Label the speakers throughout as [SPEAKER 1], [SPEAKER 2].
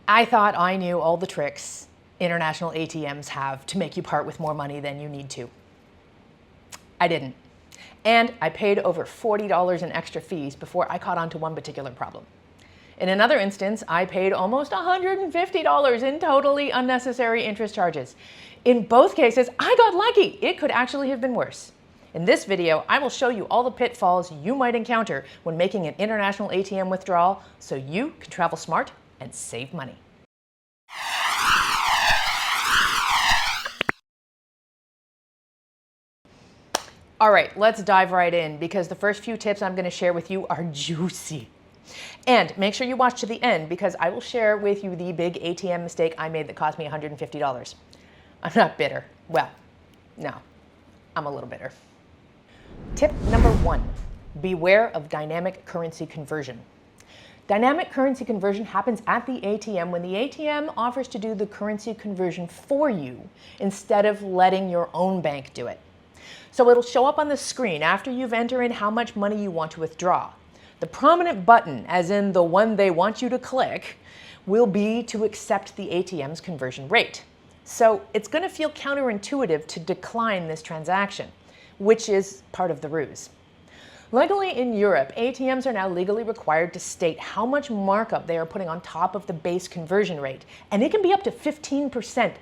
[SPEAKER 1] I thought I knew all the tricks international ATMs have to make you part with more money than you need to. I didn't. And I paid over $40 in extra fees before I caught on to one particular problem. In another instance, I paid almost $150 in totally unnecessary interest charges. In both cases, I got lucky. It could actually have been worse. In this video, I will show you all the pitfalls you might encounter when making an international ATM withdrawal so you can travel smart and save money. All right, let's dive right in because the first few tips I'm going to share with you are juicy. And make sure you watch to the end because I will share with you the big ATM mistake I made that cost me $150. I'm not bitter. Well, no, I'm a little bitter. Tip number 1, beware of dynamic currency conversion. Dynamic currency conversion happens at the ATM when the ATM offers to do the currency conversion for you instead of letting your own bank do it. So it'll show up on the screen after you've entered in how much money you want to withdraw. The prominent button, as in the one they want you to click, will be to accept the ATM's conversion rate. So it's going to feel counterintuitive to decline this transaction, which is part of the ruse. Luckily in Europe, ATMs are now legally required to state how much markup they are putting on top of the base conversion rate, and it can be up to 15%.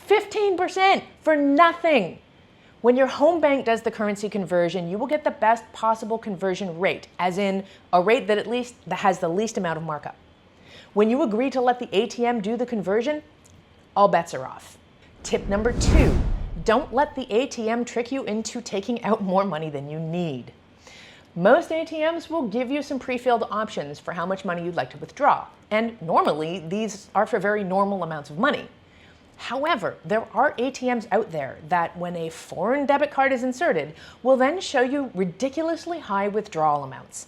[SPEAKER 1] 15% for nothing! When your home bank does the currency conversion, you will get the best possible conversion rate, as in a rate that has the least amount of markup. When you agree to let the ATM do the conversion, all bets are off. Tip number 2, don't let the ATM trick you into taking out more money than you need. Most ATMs will give you some pre-filled options for how much money you'd like to withdraw, and normally these are for very normal amounts of money. However, there are ATMs out there that, when a foreign debit card is inserted, will then show you ridiculously high withdrawal amounts.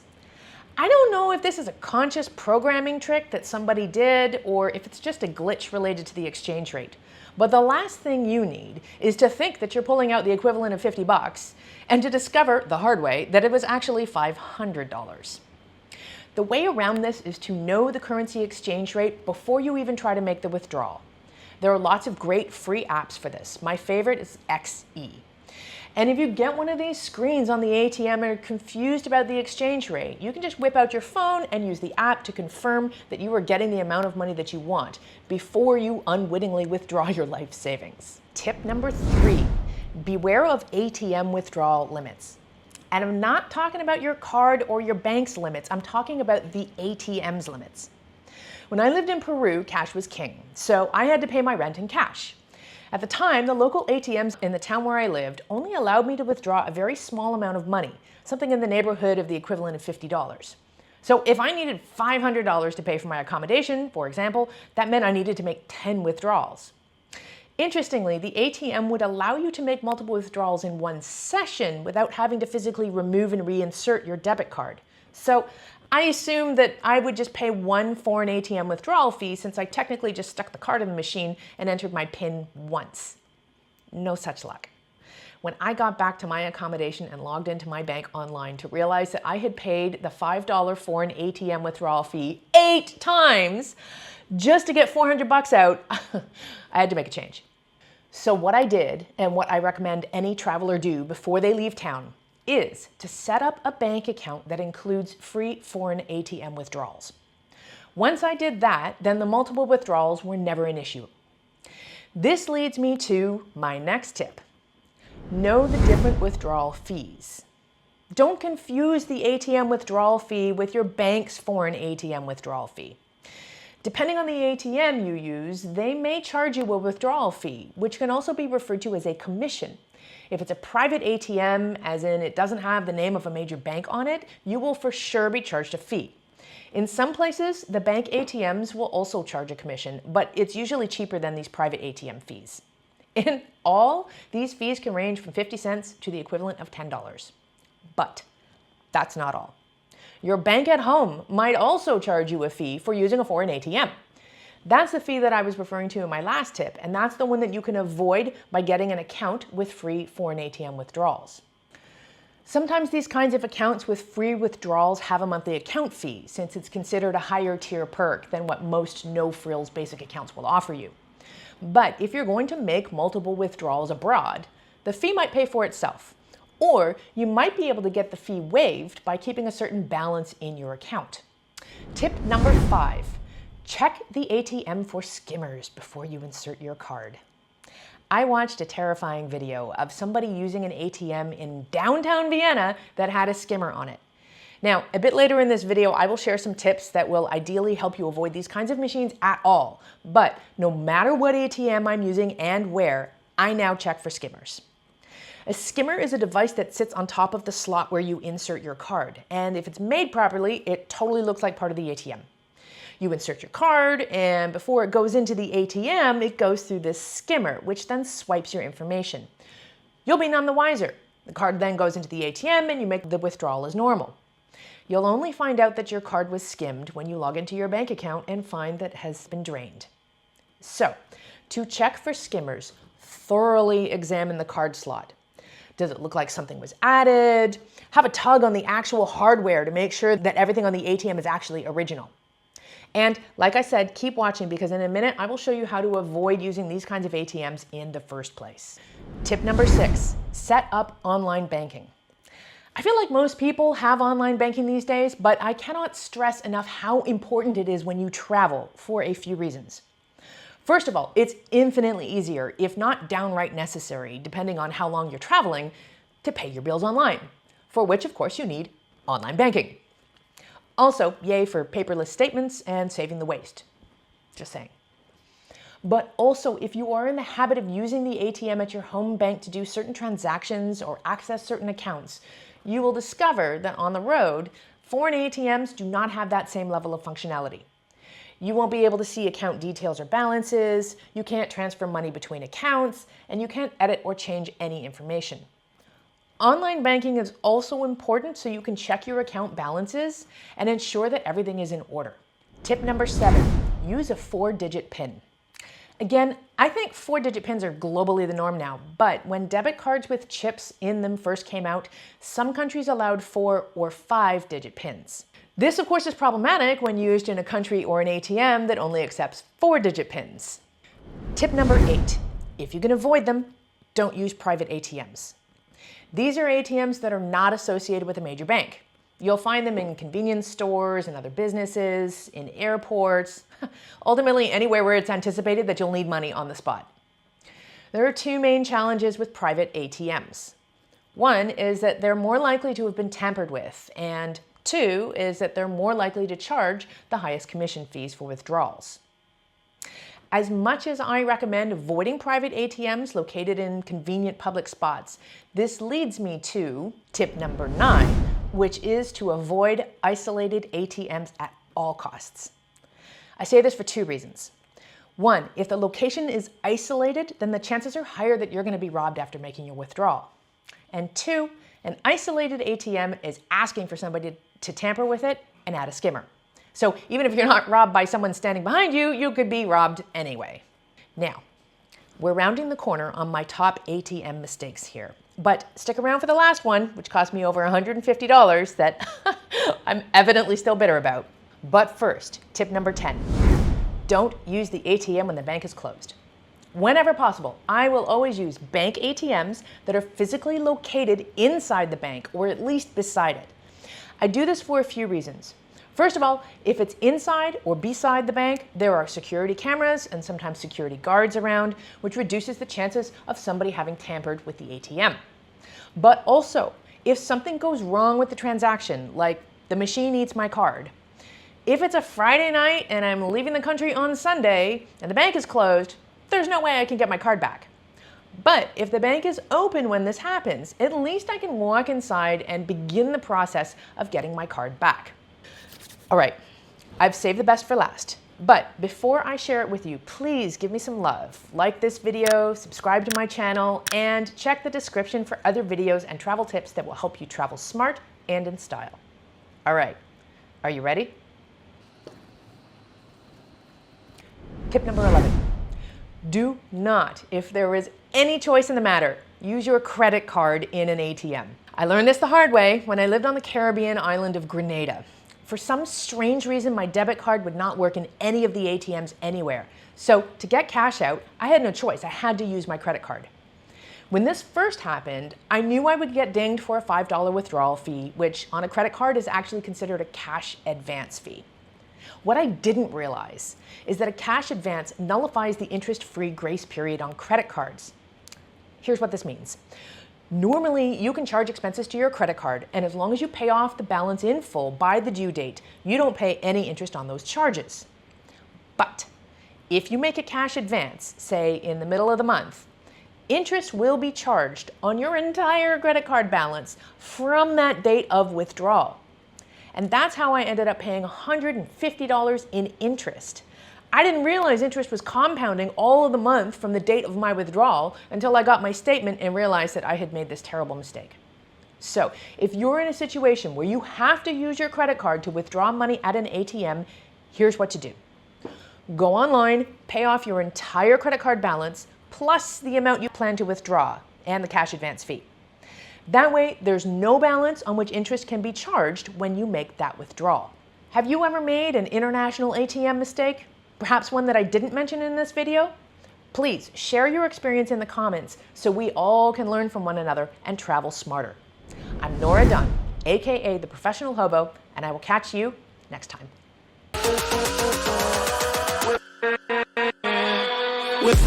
[SPEAKER 1] I don't know if this is a conscious programming trick that somebody did or if it's just a glitch related to the exchange rate. But the last thing you need is to think that you're pulling out the equivalent of 50 bucks and to discover the hard way that it was actually $500. The way around this is to know the currency exchange rate before you even try to make the withdrawal. There are lots of great free apps for this. My favorite is XE. And if you get one of these screens on the ATM and are confused about the exchange rate, you can just whip out your phone and use the app to confirm that you are getting the amount of money that you want before you unwittingly withdraw your life savings. Tip number 3, beware of ATM withdrawal limits. And I'm not talking about your card or your bank's limits. I'm talking about the ATM's limits. When I lived in Peru, cash was king, so I had to pay my rent in cash. At the time, the local ATMs in the town where I lived only allowed me to withdraw a very small amount of money, something in the neighborhood of the equivalent of $50. So if I needed $500 to pay for my accommodation, for example, that meant I needed to make 10 withdrawals. Interestingly, the ATM would allow you to make multiple withdrawals in one session without having to physically remove and reinsert your debit card. So I assumed that I would just pay one foreign ATM withdrawal fee since I technically just stuck the card in the machine and entered my PIN once. No such luck. When I got back to my accommodation and logged into my bank online to realize that I had paid the $5 foreign ATM withdrawal fee 8 times just to get 400 bucks out, I had to make a change. So what I did, and what I recommend any traveler do before they leave town, is to set up a bank account that includes free foreign ATM withdrawals. Once I did that, then the multiple withdrawals were never an issue. This leads me to my next tip. Know the different withdrawal fees. Don't confuse the ATM withdrawal fee with your bank's foreign ATM withdrawal fee. Depending on the ATM you use, they may charge you a withdrawal fee, which can also be referred to as a commission. If it's a private ATM, as in it doesn't have the name of a major bank on it, you will for sure be charged a fee. In some places, the bank ATMs will also charge a commission, but it's usually cheaper than these private ATM fees. In all, these fees can range from 50 cents to the equivalent of $10. But that's not all. Your bank at home might also charge you a fee for using a foreign ATM. That's the fee that I was referring to in my last tip, and that's the one that you can avoid by getting an account with free foreign ATM withdrawals. Sometimes these kinds of accounts with free withdrawals have a monthly account fee, since it's considered a higher tier perk than what most no-frills basic accounts will offer you. But if you're going to make multiple withdrawals abroad, the fee might pay for itself. Or you might be able to get the fee waived by keeping a certain balance in your account. Tip number 5, check the ATM for skimmers before you insert your card. I watched a terrifying video of somebody using an ATM in downtown Vienna that had a skimmer on it. Now, a bit later in this video, I will share some tips that will ideally help you avoid these kinds of machines at all. But no matter what ATM I'm using and where, I now check for skimmers. A skimmer is a device that sits on top of the slot where you insert your card. And if it's made properly, it totally looks like part of the ATM. You insert your card, and before it goes into the ATM, it goes through this skimmer, which then swipes your information. You'll be none the wiser. The card then goes into the ATM, and you make the withdrawal as normal. You'll only find out that your card was skimmed when you log into your bank account and find that it has been drained. So, to check for skimmers, thoroughly examine the card slot. Does it look like something was added? Have a tug on the actual hardware to make sure that everything on the ATM is actually original. And like I said, keep watching, because in a minute I will show you how to avoid using these kinds of ATMs in the first place. Tip number 6, set up online banking. I feel like most people have online banking these days, but I cannot stress enough how important it is when you travel for a few reasons. First of all, it's infinitely easier, if not downright necessary, depending on how long you're traveling, to pay your bills online, for which of course you need online banking. Also, yay for paperless statements and saving the waste. Just saying. But also, if you are in the habit of using the ATM at your home bank to do certain transactions or access certain accounts, you will discover that on the road, foreign ATMs do not have that same level of functionality. You won't be able to see account details or balances, you can't transfer money between accounts, and you can't edit or change any information. Online banking is also important so you can check your account balances and ensure that everything is in order. Tip number 7, use a 4-digit PIN. Again, I think 4-digit PINs are globally the norm now, but when debit cards with chips in them first came out, some countries allowed 4 or 5-digit PINs. This, of course, is problematic when used in a country or an ATM that only accepts 4-digit PINs. Tip number 8, if you can avoid them, don't use private ATMs. These are ATMs that are not associated with a major bank. You'll find them in convenience stores and other businesses, in airports, ultimately anywhere where it's anticipated that you'll need money on the spot. There are 2 main challenges with private ATMs. One is that they're more likely to have been tampered with, and 2 is that they're more likely to charge the highest commission fees for withdrawals. As much as I recommend avoiding private ATMs located in convenient public spots, this leads me to tip number 9, which is to avoid isolated ATMs at all costs. I say this for 2 reasons. 1, if the location is isolated, then the chances are higher that you're going to be robbed after making your withdrawal. And 2, an isolated ATM is asking for somebody to tamper with it and add a skimmer. So even if you're not robbed by someone standing behind you, you could be robbed anyway. Now, we're rounding the corner on my top ATM mistakes here. But stick around for the last one, which cost me over $150 that I'm evidently still bitter about. But first, tip number 10, don't use the ATM when the bank is closed. Whenever possible, I will always use bank ATMs that are physically located inside the bank or at least beside it. I do this for a few reasons. First of all, if it's inside or beside the bank, there are security cameras and sometimes security guards around, which reduces the chances of somebody having tampered with the ATM. But also, if something goes wrong with the transaction, like the machine eats my card, if it's a Friday night and I'm leaving the country on Sunday and the bank is closed, there's no way I can get my card back. But if the bank is open when this happens, at least I can walk inside and begin the process of getting my card back. All right, I've saved the best for last. But before I share it with you, please give me some love. Like this video, subscribe to my channel, and check the description for other videos and travel tips that will help you travel smart and in style. All right, are you ready? Tip number 11. Do not, if there is any choice in the matter, use your credit card in an ATM. I learned this the hard way when I lived on the Caribbean island of Grenada. For some strange reason, my debit card would not work in any of the ATMs anywhere. So to get cash out, I had no choice. I had to use my credit card. When this first happened, I knew I would get dinged for a $5 withdrawal fee, which on a credit card is actually considered a cash advance fee. What I didn't realize is that a cash advance nullifies the interest-free grace period on credit cards. Here's what this means. Normally, you can charge expenses to your credit card, and as long as you pay off the balance in full by the due date, you don't pay any interest on those charges. But if you make a cash advance, say in the middle of the month, interest will be charged on your entire credit card balance from that date of withdrawal. And that's how I ended up paying $150 in interest. I didn't realize interest was compounding all of the month from the date of my withdrawal until I got my statement and realized that I had made this terrible mistake. So if you're in a situation where you have to use your credit card to withdraw money at an ATM, here's what to do. Go online, pay off your entire credit card balance plus the amount you plan to withdraw and the cash advance fee. That way, there's no balance on which interest can be charged when you make that withdrawal. Have you ever made an international ATM mistake? Perhaps one that I didn't mention in this video? Please share your experience in the comments so we all can learn from one another and travel smarter. I'm Nora Dunn, aka the Professional Hobo, and I will catch you next time. With